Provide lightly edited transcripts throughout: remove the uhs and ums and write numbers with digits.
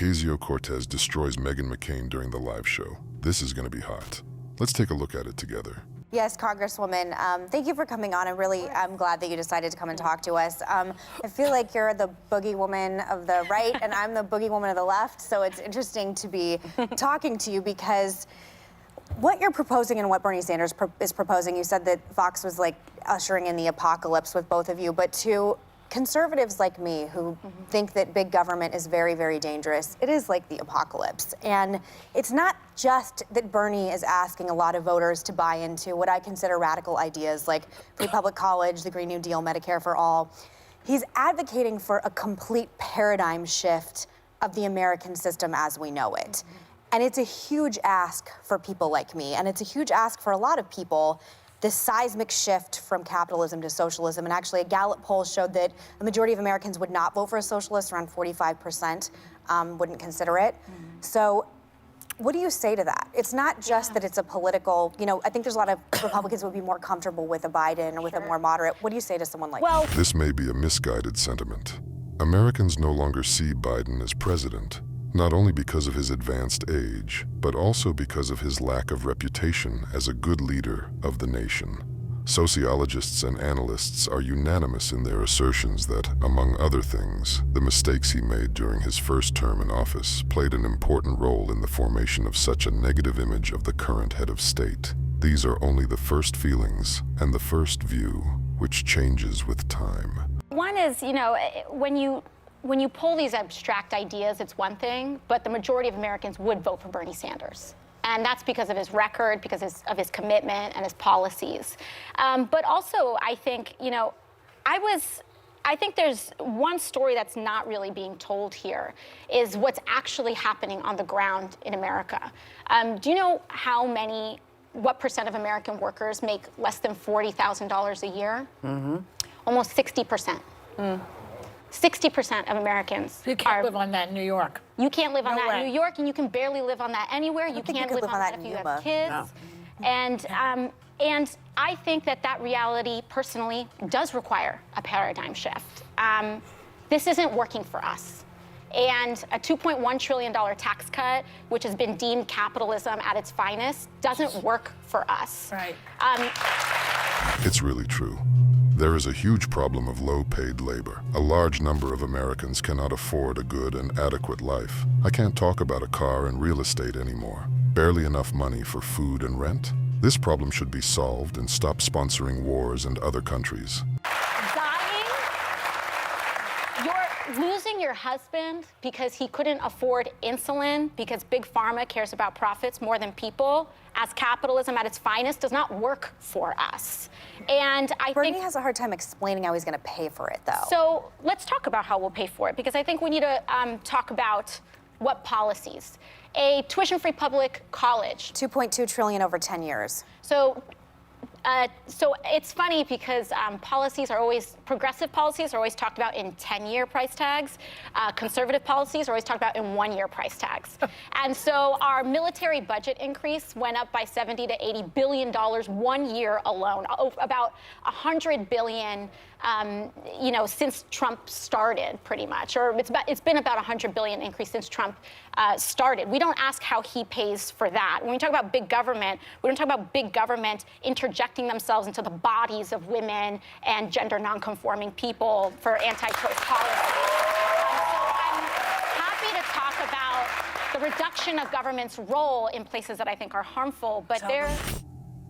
Ocasio-Cortez destroys Meghan McCain during the live show. This is going to be hot. Let's take a look at it together. Yes, Congresswoman, thank you for coming on. I'm glad that you decided to come and talk to us. I feel like you're the boogie woman of the right and I'm the boogie woman of the left, so it's interesting to be talking to you because what you're proposing and what Bernie Sanders is proposing, you said that Fox was like ushering in the apocalypse with both of you, but to conservatives like me who think that big government is very, very dangerous, it is like the apocalypse. And it's not just that Bernie is asking a lot of voters to buy into what I consider radical ideas like free public college, the Green New Deal, Medicare for all. He's advocating for a complete paradigm shift of the American system as we know it. And it's a huge ask for people like me, and it's a huge ask for a lot of people, this seismic shift from capitalism to socialism. And actually, a Gallup poll showed that a majority of Americans would not vote for a socialist, around 45% wouldn't consider it. So what do you say to that? It's not just that it's a political, I think there's a lot of Republicans who would be more comfortable with a Biden or with a more moderate. What do you say to someone like that? This may be a misguided sentiment. Americans no longer see Biden as president, not only because of his advanced age, but also because of his lack of reputation as a good leader of the nation. Sociologists and analysts are unanimous in their assertions that, among other things, the mistakes he made during his first term in office played an important role in the formation of such a negative image of the current head of state. These are only the first feelings and the first view, which changes with time. One is, when you pull these abstract ideas, it's one thing, but the majority of Americans would vote for Bernie Sanders. And that's because of his record, because of his commitment and his policies. But also, I think, I think there's one story that's not really being told here is what's actually happening on the ground in America. Do you know what percent of American workers make less than $40,000 a year? Almost 60%. 60% of Americans You can't live on that in New York. You can't live on that way. in New York, and you can barely live on that anywhere. You can't live on that if you have kids. No. And I think that reality, personally, does require a paradigm shift. This isn't working for us. And a $2.1 trillion tax cut, which has been deemed capitalism at its finest, doesn't work for us. Right. It's really true. There is a huge problem of low-paid labor. A large number of Americans cannot afford a good and adequate life. I can't talk about a car and real estate anymore. Barely enough money for food and rent? This problem should be solved and stop sponsoring wars and other countries. You're losing your husband because he couldn't afford insulin because Big Pharma cares about profits more than people, as capitalism at its finest, does not work for us. And I Bernie think has a hard time explaining how he's going to pay for it, though. So let's talk about how we'll pay for it, because I think we need to talk about what policies. A tuition-free public college. $2.2 trillion over 10 years. So it's funny because progressive policies are always talked about in 10-year price tags. Conservative policies are always talked about in one-year price tags. And so our military budget increase went up by $70 to $80 billion 1 year alone, about $100 billion, since Trump started, pretty much. Or it's been about $100 billion increase since Trump started. We don't ask how he pays for that. When we talk about big government, we don't talk about big government interjecting themselves into the bodies of women and gender nonconforming people for anti-choice policy. So I'm happy to talk about the reduction of government's role in places that I think are harmful, but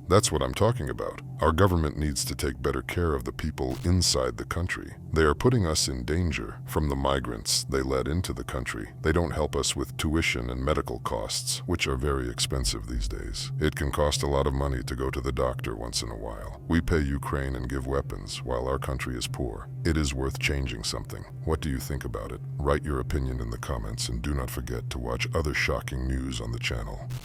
That's what I'm talking about. Our government needs to take better care of the people inside the country. They are putting us in danger from the migrants they led into the country. They don't help us with tuition and medical costs, which are very expensive these days. It can cost a lot of money to go to the doctor once in a while. We pay Ukraine and give weapons while our country is poor. It is worth changing something. What do you think about it? Write your opinion in the comments and do not forget to watch other shocking news on the channel.